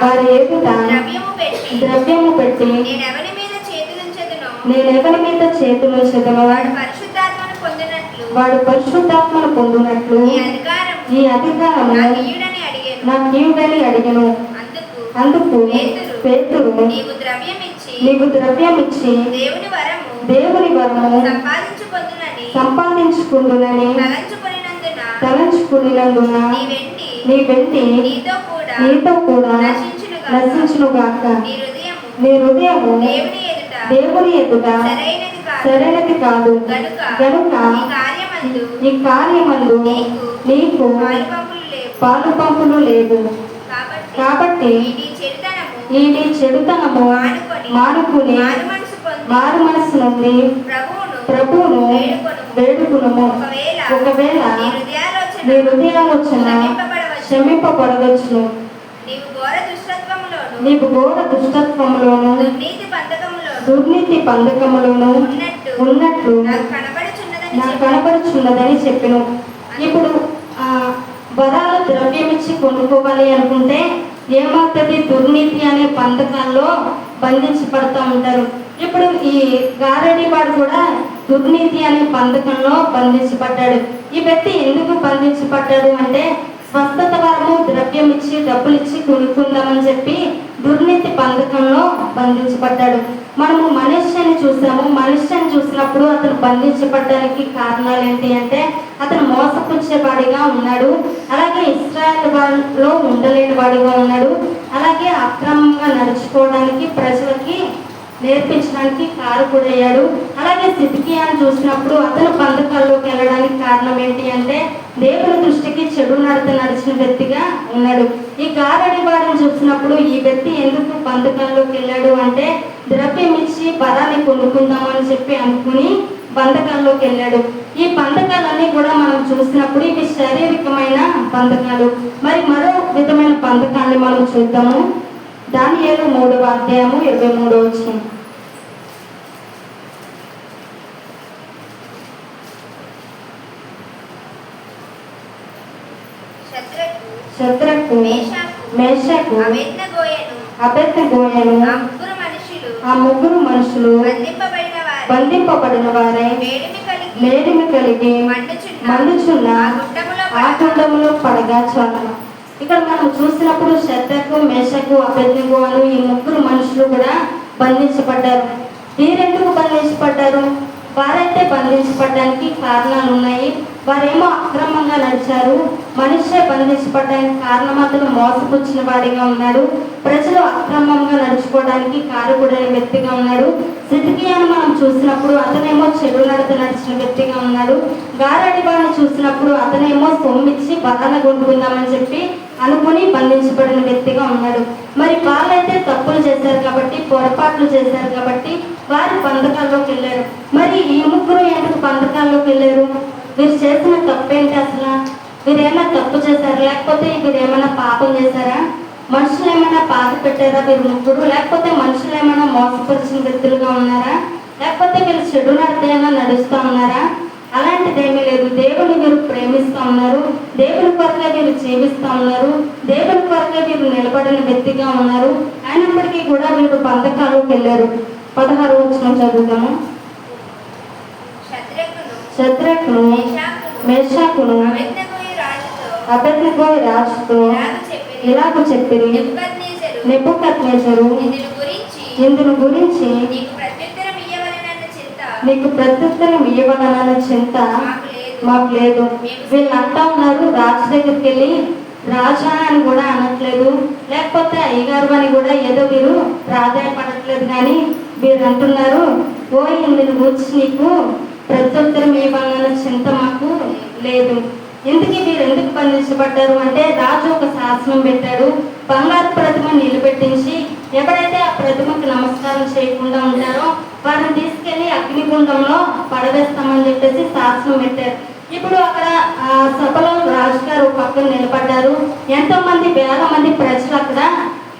వారి ఎదుట ద్రవ్యము పెట్టి, నేనెవరి మీద చేతులుంచెదనో వాడు పరిశుద్ధాత్మను పొందినట్లు ఈ అధికారము నాకు ఇవ్వని అడిగెను. అందుకు పేతురు, నీవు ద్రవ్యమిచ్చి దేవుని వరము సంపాదించుకుందునని తలంచుకున్నందున నీ వెంటి నీతో కూడా నశించునుగాక. నీ హృదయము దేవుని ఎదుట సరైనది కాదు గనుక ఈ కార్యమందు నీకు పాలు పంపులు లేదు. కాబట్టి ఈ నీ చెడుతనము మానుకుని మారు మనసు నుండి ప్రభువును వేడుకునుము. ఒకవేళ నీ హృదయాలోచన క్షమింపబడవచ్చును. నీవు ఘోర దుష్టత్వములోను దుర్నీతి బంధకములోను ఉన్నట్లు నాకు కనబడుచున్నదని చెప్పెను. ఇప్పుడు వరాలు ద్రవ్యమిచ్చి కొనుక్కోవాలి అనుకుంటే ఏమవుతుంది? దుర్నీతి అనే బంధకాల్లో బంధించబడుతూ ఉంటారు. ఇప్పుడు ఈ గారడి వాడు కూడా దుర్నీతి అనే బంధకంలో బంధించబడ్డాడు. ఈ వ్యక్తి ఎందుకు బంధించబడ్డాడు అంటే, స్వస్థత వరము ద్రవ్యం ఇచ్చి డబ్బులు ఇచ్చి కొనుక్కుందామని చెప్పి దుర్నీతి బంధకంలో బంధించబడ్డాడు. మనము మనుష్యని చూసాము. మనుష్యని చూసినప్పుడు అతను బంధించబడ్డానికి కారణాలు ఏంటి అంటే, అతను మోసపుచ్చేవాడిగా ఉన్నాడు, అలాగే ఇశ్రాయేలు వాళ్ళలో ఉండలేని వాడిగా ఉన్నాడు, అలాగే అక్రమంగా నడుచుకోవడానికి ప్రజలకి నేర్పించడానికి కారకుడయ్యాడు. అలాగే సిద్కియాను చూసినప్పుడు అతను బంధకాల్లోకి వెళ్ళడానికి కారణం ఏంటి అంటే, దేవుని దృష్టికి చెడు నడత నడిచిన వ్యక్తిగా ఉన్నాడు. ఈ గారడి వాడిని చూసినప్పుడు ఈ వ్యక్తి ఎందుకు బంధకాల్లోకి వెళ్ళాడు అంటే, ద్రవ్యం ఇచ్చి వరాన్ని కొనుక్కుందామని చెప్పి అనుకుని బంధకాల్లోకి వెళ్ళాడు. ఈ బంధకాలన్నీ కూడా మనం చూసినప్పుడు ఇవి శారీరకమైన బంధకాలు. మరి మరో విధమైన బంధకాన్ని మనం చూద్దాము. దానియేలు 3వ అధ్యాయము 23వ వచనం. శద్రకు, మేషకు, అబేద్నెగోయను ఆ ముగ్గురు మనుషులు బంధింపబడిన వారై మేడిమి కలిగి మండుచున్న ఆ గుండములో పడగా చాలు. ఇక్కడ మనం చూసినప్పుడు శద్రకు, మేషకు, అబేద్నెగో అను ఈ ముగ్గురు మనుషులు కూడా బంధించబడ్డారు. వీరెందుకు బంధించబడ్డారు? వారైతే బంధించబడడానికి కారణాలు ఉన్నాయి. వారేమో అక్రమంగా నడిచారు. మనిషే బంధించబడడానికి కారణం అతను మోసపుచ్చిన వాడిగా ఉన్నాడు. ప్రజలు అక్రమంగా నడుచుకోవడానికి కారకుడైన వ్యక్తిగా ఉన్నాడు. సిద్కియాను మనం చూసినప్పుడు అతనేమో చెడు నడత నడిచిన వ్యక్తిగా ఉన్నాడు. గారడి వాడిని చూసినప్పుడు అతనేమో సొమ్మిచ్చి వరాన్ని కొనుక్కుందామని చెప్పి అనుకుని బంధించబడిన వ్యక్తిగా ఉన్నాడు. మరి వాళ్ళైతే తప్పులు చేశారు కాబట్టి, పొరపాట్లు చేశారు కాబట్టి వారు బంధకాల్లోకి వెళ్ళారు. మరి ఈ ముగ్గురు ఎందుకు బంధకాల్లోకి వెళ్ళారు? వీరు చేసిన తప్పేంటి? అసలు వీరేమైనా తప్పు చేశారు, లేకపోతే వీరు ఏమైనా పాపం చేశారా? మనుషులు ఏమైనా బాధ పెట్టారా వీరు ముగ్గురు? లేకపోతే మనుషులు ఏమైనా మోసపరిచిన వ్యక్తులుగా ఉన్నారా? లేకపోతే వీరు చెడు నడతైనా నడుస్తూ ఉన్నారా? అలాంటిదేమీ లేదు. దేవుని వీరు ప్రేమిస్తూ ఉన్నారు. దేవుని కొరకే వీరు జీవిస్తూ ఉన్నారు. దేవుని కొరకే వీరు నిలబడిన వ్యక్తిగా ఉన్నారు. అయినప్పటికీ కూడా వీరు బంధకాల్లోకి వెళ్ళారు. 16వ వచనం చదువుతాము. శద్రకును, మేషకును, అబేద్నెగో రాజుతో ఇలాగ చెప్పిరి, నెబుకద్నెజరు ఇందును గురించి నీకు ప్రత్యుత్తరం ఇవ్వవలనన్న చింత మాకు లేదు. వీళ్ళు అంటా ఉన్నారు, రాజు దగ్గరికి వెళ్ళి రాజా అని కూడా అనట్లేదు, లేకపోతే అయ్యగారు అని కూడా ఏదో వీరు ప్రాధాన్యపడట్లేదు. కానీ వీరు అంటున్నారు, ఇందును గురించి నీకు ప్రత్యుత్తరం ఇవ్వాలన్న చింత మాకు లేదు. ఇందుకే మీరు ఎందుకు బంధించబడ్డారు అంటే రాజు ఒక శాసనం పెట్టాడు. బంగారు ప్రతిమ నిలబెట్టించి ఎవరైతే ఆ ప్రతిమకు నమస్కారం చేయకుండా ఉంటారో వారిని తీసుకెళ్లి అగ్నిగుండంలో పడవేస్తామని చెప్పేసి శాసనం పెట్టారు. ఇప్పుడు అక్కడ సభలో రాజుగారు పక్కన నిలబడ్డారు. ఎంతో మంది వేల మంది ప్రజలు అక్కడ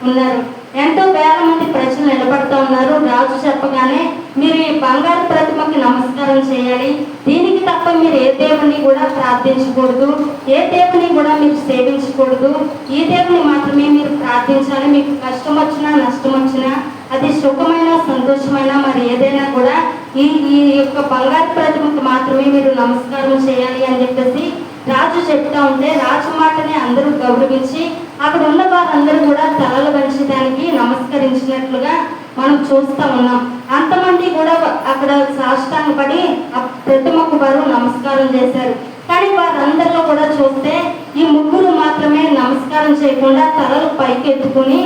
ఉన్నారు. ఎంతో వేల మంది ప్రజలు నిలబడుతూ ఉన్నారు. రాజు చెప్పగానే మీరు ఈ బంగారు ప్రతిమకి నమస్కారం చేయాలి, దీనికి తప్ప మీరు ఏ దేవుని కూడా ప్రార్థించకూడదు, ఏ దేవుని కూడా మీరు సేవించకూడదు, ఈ దేవుని మాత్రమే మీరు ప్రార్థించాలి. మీకు కష్టం వచ్చినా నష్టం వచ్చినా అది సుఖమైన సంతోషమైన మరి ఏదైనా కూడా ఈ ఈ యొక్క బంగారు ప్రతిమకి మాత్రమే మీరు నమస్కారం చేయాలి అని చెప్పేసి రాజు చెప్తా ఉంటే రాజు మాటని అందరూ గౌరవించి అక్కడ ఉన్న వారందరూ కూడా తలలు వంచడానికి నమస్కరించినట్లుగా మనం చూస్తూ ఉన్నాం. అంతమంది కూడా అక్కడ సాష్టాంగపడి ఆ ప్రతిమకు వారు నమస్కారం చేశారు. కానీ వారందరిలో కూడా చూస్తే ఈ ముగ్గురు మాత్రమే నమస్కారం చేయకుండా తలలు పైకెత్తుకుని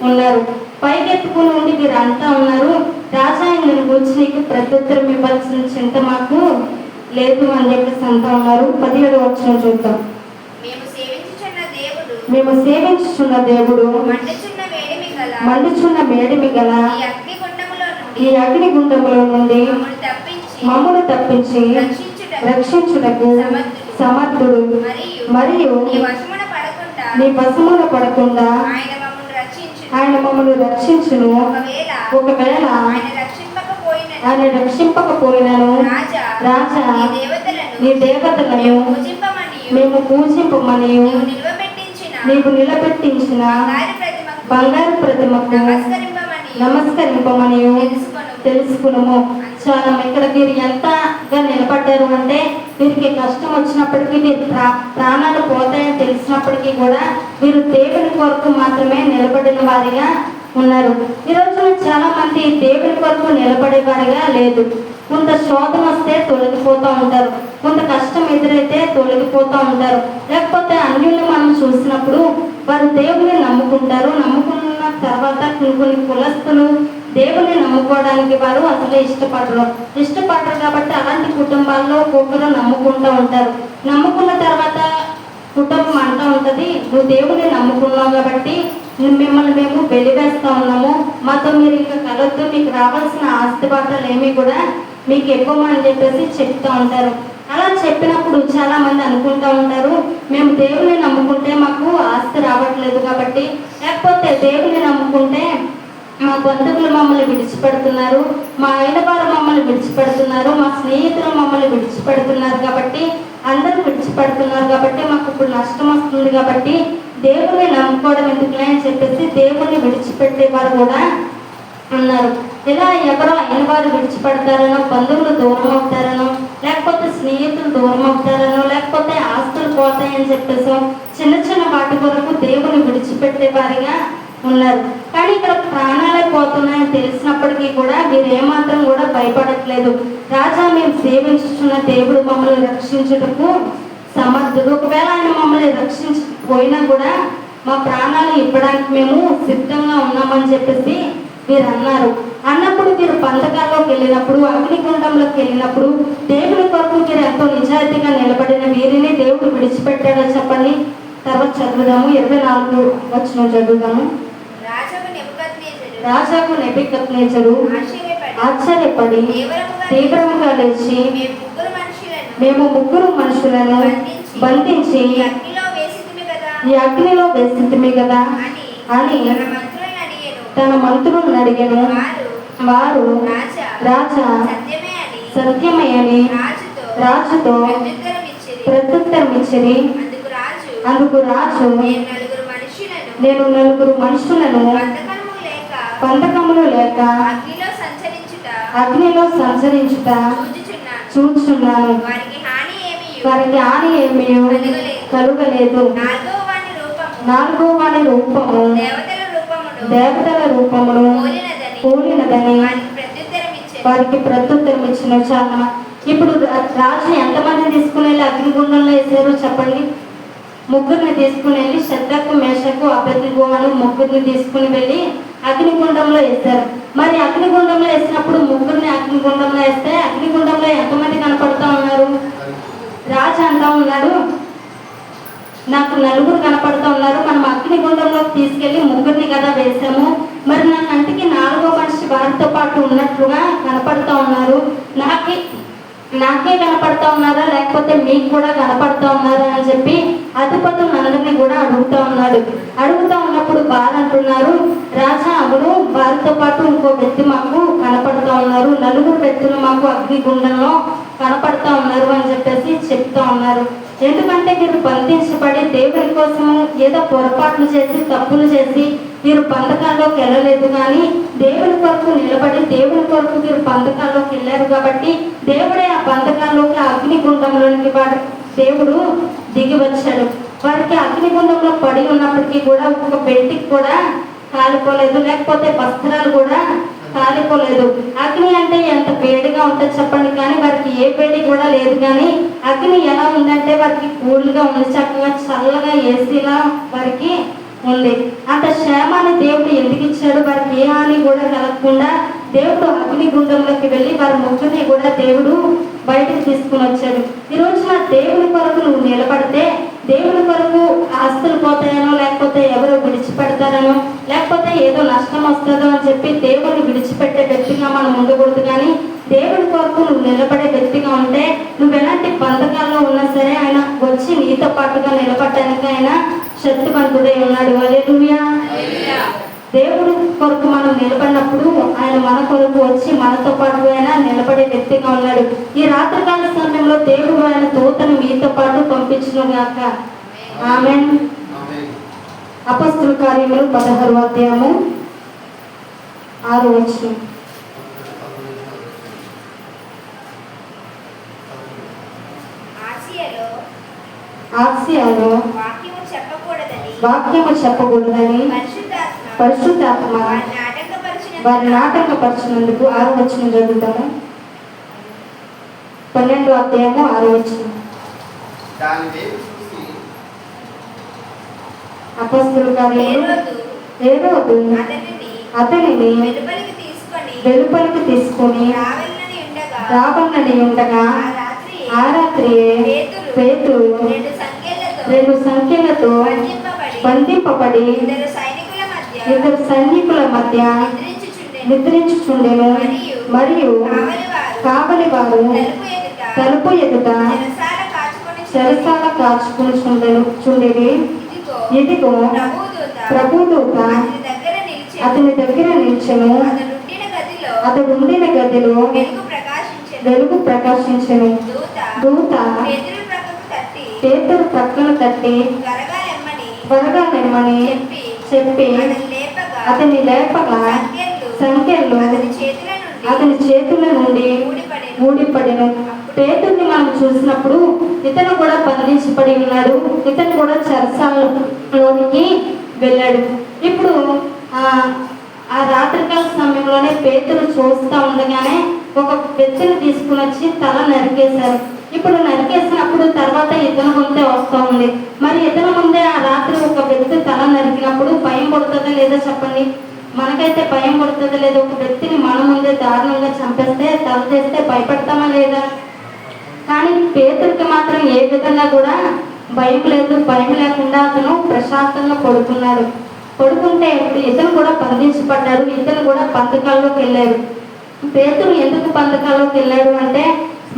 ఉన్నారు. పైకెత్తుకుని ఉండి వీరు అంటా ఉన్నారు, రాజా ఇందుని గురించి నీకు ప్రత్యుత్తరం ఇవ్వాల్సిన చింత మాకు లేదు అని చెప్పేసి అంటా ఉన్నారు. 17వ వచనం చూద్దాం. మేము సేవించుచున్న దేవుడు మండుచున్న వేడిమి గల ఈ అగ్నిగుండములో నుండి మమ్మను తప్పించి రక్షించుటకు సమర్థుడు మరియు నీ వశమున పడకుండా ఆయన మమ్మల్ని రక్షించును. ఒకవేళ ఆయన రక్షింపకపోయినను రాజా నీ దేవతలను మేము పూజింపమని నీవు నిలబెట్టించిన బంగారు ప్రతిమకు నమస్కరింపమని తెలుసుకునము. చాలా ఇక్కడ మీరు ఎంతగా నిలబడ్డారు అంటే వీరికి కష్టం వచ్చినప్పటికీ మీరు ప్రాణాలు పోతాయని తెలిసినప్పటికీ కూడా మీరు దేవుని కొరకు మాత్రమే నిలబడిన వారిగా ఉన్నారు. ఈరోజు చాలా మంది దేవుని కొరకు నిలబడే వారిగా లేదు. కొంత శోధన వస్తే తొలగిపోతూ ఉంటారు, కొంత కష్టం ఎదురైతే తొలగిపోతూ ఉంటారు. లేకపోతే అన్యుల్ని మనం చూసినప్పుడు వారు దేవుని నమ్ముకుంటారు. నమ్ముకున్న తర్వాత కొన్ని కులస్తులు దేవుని నమ్ముకోవడానికి వారు అసలు ఇష్టపడరు కాబట్టి అలాంటి కుటుంబాల్లో ఒక్కొక్కరు నమ్ముకుంటూ ఉంటారు. నమ్ముకున్న తర్వాత కుటుంబం అంటూ ఉంటుంది, నువ్వు దేవుని నమ్ముకున్నావు కాబట్టి మిమ్మల్ని మేము వెలివేస్తా ఉన్నాము, మాతో మీరు ఇంకా కలొద్దు, మీకు రావాల్సిన ఆస్తి బాటలు ఏమీ కూడా మీకు ఇవ్వమని చెప్పేసి చెప్తూ ఉంటారు. అలా చెప్పినప్పుడు చాలా మంది అనుకుంటూ ఉంటారు, మేము దేవుని నమ్ముకుంటే మాకు ఆస్తి రావట్లేదు కాబట్టి, లేకపోతే దేవుని నమ్ముకుంటే మా బంధువులు మమ్మల్ని విడిచిపెడుతున్నారు, మా అయిన వారు మమ్మల్ని విడిచిపెడుతున్నారు, మా స్నేహితులు మమ్మల్ని విడిచిపెడుతున్నారు కాబట్టి, అందరూ విడిచిపెడుతున్నారు కాబట్టి మాకు ఇప్పుడు నష్టం వస్తుంది కాబట్టి దేవుని నమ్ముకోవడం ఎందుకులే అని చెప్పేసి దేవుని విడిచిపెట్టేవారు కూడా ఉన్నారు. ఇలా ఎవరో అయిన వారు విడిచిపెడతారనో, బంధువులు దూరం అవుతారనో, లేకపోతే స్నేహితులు దూరం అవుతారనో, లేకపోతే ఆస్తులు పోతాయని చెప్పేసి చిన్న చిన్న వాటి కొరకు దేవుని విడిచిపెట్టే వారిగా ఉన్నారు. కానీ ఇక్కడ ప్రాణాలే పోతున్నాయని తెలిసినప్పటికీ కూడా వీరు ఏమాత్రం కూడా భయపడట్లేదు. రాజా మేము సేవించుతున్న దేవుడు మమ్మల్ని రక్షించుటకు సమర్థుడు. ఒకవేళ ఆయన మమ్మల్ని రక్షించకపోయినా కూడా మా ప్రాణాలు ఇవ్వడానికి మేము సిద్ధంగా ఉన్నామని చెప్పేసి వీరు అన్నారు. అన్నప్పుడు వీరు బంధకాల్లోకి వెళ్ళినప్పుడు, అగ్నిగుండంలోకి వెళ్ళినప్పుడు దేవుని కొరకు వీరు ఎంతో నిజాయితీగా నిలబడిన వీరిని దేవుడు విడిచిపెట్టాడో చెప్పండి. తర్వాత చదువుదాము. 24వ వచనం చదువుదాము. రాజాకు నెబుకద్నెజరు ఆశ్చర్యపడి తీవ్రముగా లేచి మేము ముగ్గురు మనుషులను బంధించి ఈ అగ్నిలో వేసితిమి కదా అని తన మంత్రులను అడిగాను. వారు రాజా సత్యమే అని రాజుతో ప్రత్యుత్తరం ఇచ్చిరి. అందుకు రాజు నేను నలుగురు మనుషులను పంతకములు లేక అగ్నిలో సంచరించుట చూచున్నాను, వారికి హాని ఏమీ కలుగలేదు. నాలుగో వాని రూపము దేవతల రూపమును కూలినదని వారికి ప్రత్యుత్తరం ఇచ్చిన. చాలా ఇప్పుడు రాజు ఎంతమంది తీసుకుని వెళ్ళి అగ్నిగుండంలో వేసారో చెప్పండి. ముగ్గురిని తీసుకుని వెళ్ళి శద్రకు మేషకు అబేద్నెగో అని ముగ్గురిని తీసుకుని వెళ్ళి అగ్నిగుండంలో వేశారు. మరి అగ్నిగుండంలో వేసినప్పుడు ముగ్గురిని అగ్నిగుండంలో వేస్తే అగ్నిగుండంలో ఎంతమంది కనపడుతూ ఉన్నారు? రాజు అంటా ఉన్నాడు, నాకు నలుగురు కనపడుతూ ఉన్నారు, మనం అగ్నిగుండంలోకి తీసుకెళ్ళి ముగ్గురిని కదా వేసాము, మరి నా కంటికి నాలుగో మనిషి వారితో పాటు ఉన్నట్లుగా కనపడుతూ ఉన్నారు, నాకే కనపడుతూ ఉన్నారా లేకపోతే మీకు కూడా కనపడుతూ ఉన్నారా అని చెప్పి అధిపతులు అందరినీ కూడా అడుగుతూ ఉన్నాడు. అడుగుతూ ఉన్నప్పుడు వారు అంటున్నారు, రాజా అవును, వారితో పాటు ఇంకో వ్యక్తి మాకు కనపడుతూ ఉన్నారు, నలుగురు వ్యక్తులు మాకు అగ్నిగుండంలో కనపడుతూ ఉన్నారు అని చెప్పేసి చెప్తూ ఉన్నారు. ఎందుకంటే మీరు బంధించబడి దేవుని కోసము ఏదో పొరపాట్లు చేసి తప్పులు చేసి మీరు బంధకాల్లోకి వెళ్ళలేదు, కానీ దేవుని కొరకు నిలబడి దేవుని కొరకు మీరు బంధకాల్లోకి వెళ్ళారు కాబట్టి దేవుడే ఆ బంధకాల్లోకి అగ్నిగుండంలోనికి దేవుడు దిగి వచ్చాడు. వారికి అగ్నిగుండంలో పడి ఉన్నప్పటికీ కూడా ఒక బెల్ట్కి కూడా కాలిపోలేదు, లేకపోతే వస్త్రాలు కూడా కాలిపోలేదు. అగ్ని అంటే ఎంత వేడిగా ఉంటుంది చెప్పండి, కానీ వారికి ఏ వేడి కూడా లేదు. కానీ అగ్ని ఎలా ఉందంటే వారికి కూల్గా ఉంది, చక్కగా చల్లగా ఏసీలా వారికి ఉంది. అంత క్షేమాన్ని దేవుడు ఎందుకు ఇచ్చాడు? వారికి ఏ హాని కూడా కలగకుండా దేవుడు అగ్నిగుండంలోకి వెళ్ళి వారి ముగ్గురిని కూడా దేవుడు బయటకు తీసుకుని వచ్చాడు. ఈరోజు నా దేవుని కొరకు నువ్వు నిలబడితే దేవుని కొరకు ఆస్తులు పోతాయనో లేకపోతే ఎవరో విడిచిపెడతారనో లేకపోతే ఏదో నష్టం వస్తుందో అని చెప్పి దేవుని విడిచిపెట్టే వ్యక్తిగా మనం ఉండకూడదు. కానీ దేవుని కొరకు నువ్వు నిలబడే వ్యక్తిగా ఉంటే నువ్వు ఎలాంటి బంధకాల్లో ఉన్నా సరే ఆయన వచ్చి నీతో పాటుగా నిలబడటానికి ఆయన శక్తివంతుడై ఉన్నాడు. హల్లెలూయా. దేవుడి కొరకు మనం నిలబడినప్పుడు ఆయన మన కొరకు వచ్చి మనతో పాటు ఆయన నిలబడే వ్యక్తిగా ఉన్నాడు. ఈ రాత్రికాల సమయంలో దేవుడు ఆయన దూతను మీతో పాటు పంపించును గాక. ఆమేన్. అపొస్తలుల కార్యములు 16వ అధ్యాయము 6వ వచనం. ఆసియాలో వాక్యము చెప్పకూడదని పరిశుద్ధాత్మ వారిని ఆటంకపరిచినందుకు 6వ వచనం చదువుతాము. 12వ అధ్యాయము 6వ వచనం. అపొస్తలుల కార్యములు హేరోదు అతనిని వెలుపలికి తీసుకొని రావణని ఉండగా ఆ రాత్రియే పేతురు 2 సంఖ్యలతో బంధింపబడి 2 సైనికుల మధ్య నిద్రించుచుండెను. మరియు కావలి వారు తలుపు ఎదుట చెరసాల కాచుకుని ఇదిగో ప్రభుదూత అతని దగ్గర నిల్చెను. అతడు ఉండిన గదిలో వెలుగు ప్రకాశించెను. దూత పేతురు ప్రక్కను తట్టి త్వరగా నెమ్మని చెప్పి అతని లేపగా సంఖ్యలు అతని చేతుల నుండి ఊడిపడెను. పేతుర్ని మనం చూసినప్పుడు ఇతను కూడా బంధించబడి ఉన్నాడు, ఇతను కూడా చెరసాలలోనికి వెళ్ళాడు. ఇప్పుడు ఆ రాత్రికాల సమయంలోనే పేతురు చూస్తూ ఉండగానే ఒక వ్యక్తిని తీసుకుని వచ్చి తల నరికేశారు. ఇప్పుడు నరికేసినప్పుడు తర్వాత ఇతను ముందే వస్తూ ఉంది. మరి ఇతను ముందే ఆ రాత్రి ఒక వ్యక్తి తల నరికినప్పుడు భయం పడుతుందా లేదా చెప్పండి? మనకైతే భయం పడుతుందా లేదా? ఒక వ్యక్తిని మన ముందే దారుణంగా చంపేస్తే తల చేస్తే భయపడతామా లేదా? కానీ పేతురికి మాత్రం ఏ విధంగా కూడా భయం లేదు. భయం లేకుండా అతను ప్రశాంతంగా పడుకున్నాడు. పడుకుంటే ఇతను కూడా బంధించబడ్డాడు, ఇతను కూడా బంధకాల్లోకి వెళ్ళాడు. పేతురు ఎందుకు బంధకాల్లోకి వెళ్ళాడు అంటే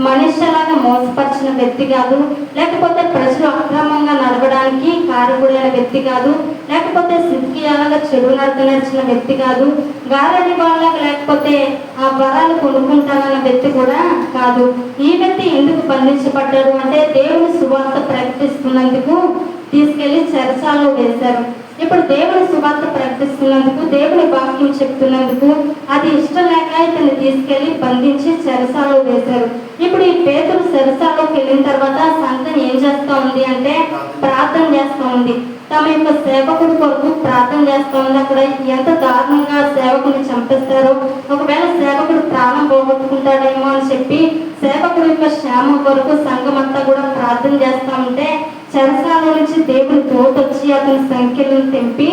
మనుష్యలాగా మోసపరిచిన వ్యక్తి కాదు, లేకపోతే ప్రజలు అక్రమంగా నడవడానికి కారకుడైన వ్యక్తి కాదు, లేకపోతే సిద్ధియాలుగా చెడు నడిచిన వ్యక్తి కాదు, గారడి వాళ్ళగా లేకపోతే ఆ వరాలు కొనుక్కుంటానన్న వ్యక్తి కూడా కాదు. ఈ వ్యక్తి ఎందుకు బంధించబడ్డాడు అంటే దేవుని సువార్త ప్రకటిస్తున్నందుకు తీసుకెళ్లి చెరసాలలో వేశారు. ఇప్పుడు దేవుని సువార్త ప్రకటిస్తున్నందుకు, దేవుని వాక్యం చెప్తున్నందుకు అది ఇష్టం లేక ఇతన్ని తీసుకెళ్లి బంధించి చెరసాలలో వేశారు. ఇప్పుడు ఈ పేతురు చెరసాలోకి వెళ్ళిన తర్వాత సంఘం ఏం చేస్తూ ఉంది అంటే ప్రార్థన చేస్తూ ఉంది. తమ యొక్క సేవకుడి కొరకు ప్రార్థన చేస్తూ ఉంది. అక్కడ ఎంత దారుణంగా సేవకుని చంపేస్తారో, ఒకవేళ సేవకుడు ప్రాణం పోగొట్టుకుంటాడేమో అని చెప్పి సేవకుడి యొక్క క్షేమం కొరకు సంఘం అంతా కూడా ప్రార్థన చేస్తూ ఉంటే చెరసాల నుంచి దేవుని తోటొచ్చి అతని సంఖ్యలను తెంపి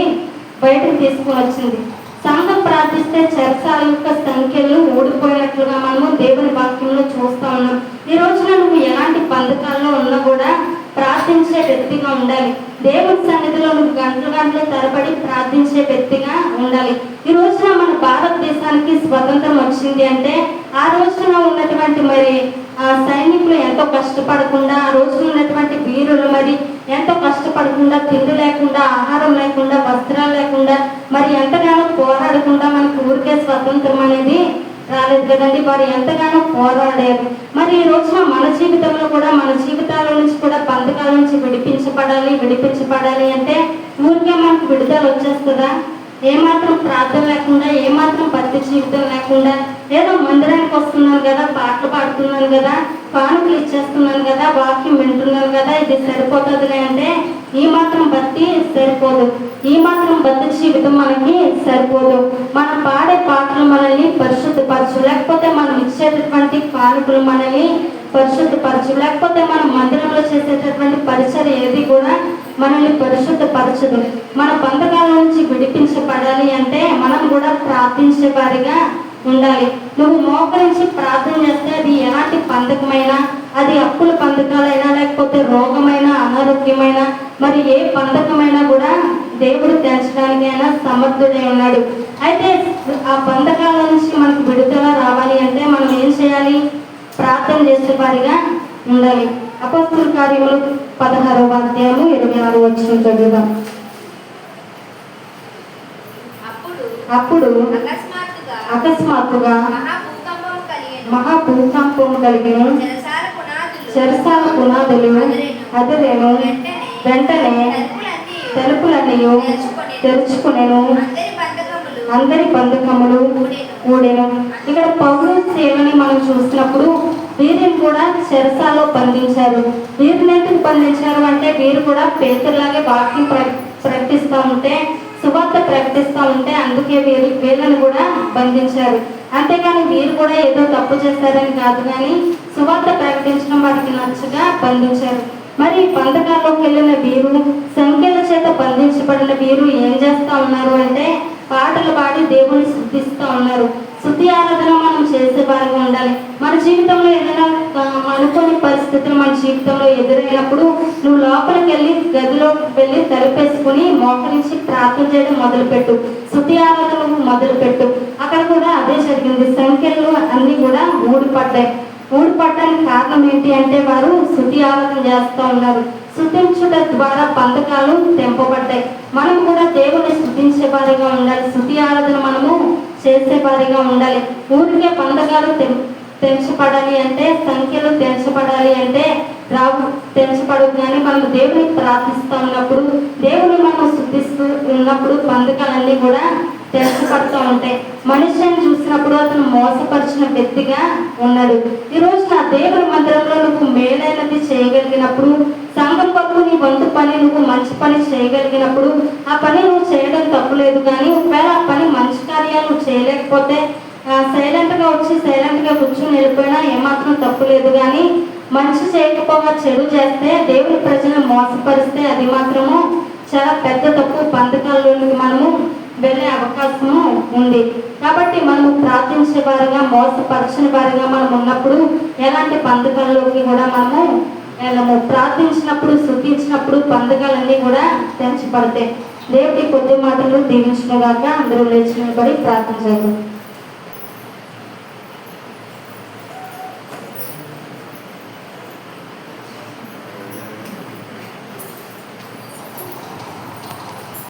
బయటకు తీసుకుని వచ్చింది. సంఘం ప్రార్థిస్తే చెరసాల యొక్క సంఖ్యలు ఊడిపోయినట్లుగా మనము దేవుని వాక్యంలో చూస్తూ ఉన్నాం. ఈ రోజున నువ్వు ఎలాంటి బంధకాల్లో ఉన్నా కూడా ప్రార్థించే వ్యక్తిగా ఉండాలి. దేవుని సన్నిధిలో నువ్వు గంటలు గంటలు తరబడి ప్రార్థించే వ్యక్తిగా ఉండాలి. ఈ రోజున మన భారతదేశానికి స్వతంత్రం వచ్చింది అంటే ఆ రోజున ఉన్నటువంటి సైనికులు ఎంతో కష్టపడకుండా, ఆ రోజున ఉన్నటువంటి వీరులు ఎంతో కష్టపడకుండా, తిండి లేకుండా, ఆహారం లేకుండా, వస్త్రాలు లేకుండా ఎంతగానో పోరాడకుండా మనకు ఊరికే స్వతంత్రం అనేది రాలేదు కదండి. వారు ఎంతగానో పోరాడారు. ఈ రోజున మన జీవితంలో కూడా, మన జీవితాల నుంచి కూడా బంధకాల నుంచి విడిపించబడాలి అంటే ఊరికే మనకు విడుదల వచ్చేస్తుందా? ఏమాత్రం ప్రార్థన లేకుండా, ఏమాత్రం భక్తి జీవితం లేకుండా, ఏదో మందిరానికి వస్తున్నాను కదా, పాటలు పాడుతున్నాను కదా, కానుకలు ఇచ్చేస్తున్నాను కదా, వాక్యం వింటున్నాను కదా, ఇది సరిపోతుందిలే అంటే ఈ మాత్రం భక్తి సరిపోదు. ఈ మాత్రం భక్తి జీవితం మనకి సరిపోదు. మనం పాడే పాటలు మనల్ని పరిశుద్ధపరచు, లేకపోతే మనం ఇచ్చేటటువంటి కానుకలు మనల్ని పరిశుద్ధపరచు, లేకపోతే మనం మందిరంలో చేసేటటువంటి పరిచయం ఏది కూడా మనల్ని పరిశుద్ధపరచదు. మన బంధకాల నుంచి విడిపించబడాలి అంటే మనం కూడా ప్రార్థించే వారిగా ఉండాలి. నువ్వు మోకరించి ప్రార్థన చేస్తే అది ఎలాంటి బంధకమైనా, అది అప్పుల బంధకాలైనా, లేకపోతే రోగమైన, అనారోగ్యమైన, ఏ బంధకమైనా కూడా దేవుడు తెంచడానికైనా సమర్థుడై ఉన్నాడు. అయితే ఆ బంధకాల నుంచి మనకు విడుదల రావాలి అంటే మనం ఏం చేయాలి? ప్రార్థన చేసే వారిగా ఉండాలి. అపోస్తలుల కార్యములు 16వ అధ్యాయము 26వ వచనం చదువుదాం. అప్పుడు అకస్మాత్తుగా మహాభూకంపం కలిగిన చెరసాల పునాదులు అదిరేను. వెంటనే తలుపులన్నీ తెరుచుకునేను, అందరి బంధకములు కూడెను. ఇక్కడ పౌలు సేవని మనం చూసినప్పుడు వీరిని కూడా చెరసాలో బంధించారు. వీరిని ఎందుకు బంధించారు అంటే వీరు కూడా పేతురులాగే వాక్యం ప్రకటిస్తూ ఉంటే, సువార్త ప్రకటిస్తూ ఉంటే అందుకే వీళ్ళని కూడా బంధించారు. అంతేగాని వీరు కూడా ఏదో తప్పు చేస్తారని కాదు, కానీ సువార్త ప్రకటించడం వారికి నచ్చగా బంధించారు. బంధకాల్లోకి వెళ్ళిన వీరు, సంఖ్యల చేత బంధించబడిన వీరు ఏం చేస్తూ ఉన్నారు అంటే పాటలు పాడి దేవుని స్తుతిస్తూ ఉన్నారు. స్తుతి ఆరాధన మనం చేసే వారిగా ఉండాలి. మన జీవితంలో ఏదైనా అనుకోని పరిస్థితులు మన జీవితంలో ఎదురైనప్పుడు నువ్వు లోపలికి వెళ్ళి గదిలోకి వెళ్ళి తలుపేసుకుని మోకరించి ప్రార్థన చేయడం మొదలుపెట్టు. స్తుతి ఆరాధన మొదలుపెట్టు. అక్కడ కూడా అదే జరిగింది. సంఖ్యలు అన్ని కూడా ఊడిపడ్డానికి కారణం ఏంటి అంటే వారు స్తుతి ఆరాధన చేస్తూ ఉన్నారు. స్తుతించుట ద్వారా బంధకాలు తెంపబడ్డాయి. మనం కూడా దేవుని స్తుతించే వారిగా ఉండాలి. స్తుతి ఆరాధన మనము చేసే వారిగా ఉండాలి. ఊరికే బంధకాలు తెంచబడాలి అంటే, సంఖ్యలు తెంచబడాలి అంటే తెంచబడదు. కానీ మనం దేవుని ప్రార్థిస్తూ ఉన్నప్పుడు, దేవుని మనం స్తుతిస్తూ ఉన్నప్పుడు బంధకాలన్నీ కూడా తెంచబడుతూ ఉంటాయి. మనిషిని చూసినప్పుడు అతను మోసపరిచిన వ్యక్తిగా ఉన్నాడు. ఈరోజు నా దేవుని మందిరంలో నువ్వు మేలైనది చేయగలిగినప్పుడు, సంఘం కొరకు నీ వంతు పని నువ్వు మంచి పని చేయగలిగినప్పుడు ఆ పని నువ్వు చేయడం తప్పులేదు. కానీ ఒకవేళ ఆ పని మంచి కార్యాలు నువ్వు చేయలేకపోతే సైలెంట్గా వచ్చి సైలెంట్గా కూర్చొని వెళ్ళిపోయినా ఏమాత్రం తప్పులేదు. కానీ మంచి చేయకపోగా చెడు చేస్తే, దేవుని ప్రజలను మోసపరిస్తే అది మాత్రము చాలా పెద్ద తప్పు. బంధకాల్లోనికి మనము వెళ్ళే అవకాశము ఉంది. కాబట్టి మనము ప్రార్థించే వారిగా, మోసపరచని వారిగా మనం ఉన్నప్పుడు ఎలాంటి బంధకాల్లోకి కూడా మనము వెళ్ళము. ప్రార్థించినప్పుడు, స్తుతించినప్పుడు బంధకాలన్నీ కూడా తెంచబడతాయి. దేవుడి కొద్ది మాటలు దీవించుగాక. అందరూ లేచి నిలబడి ప్రార్థన చేద్దాం.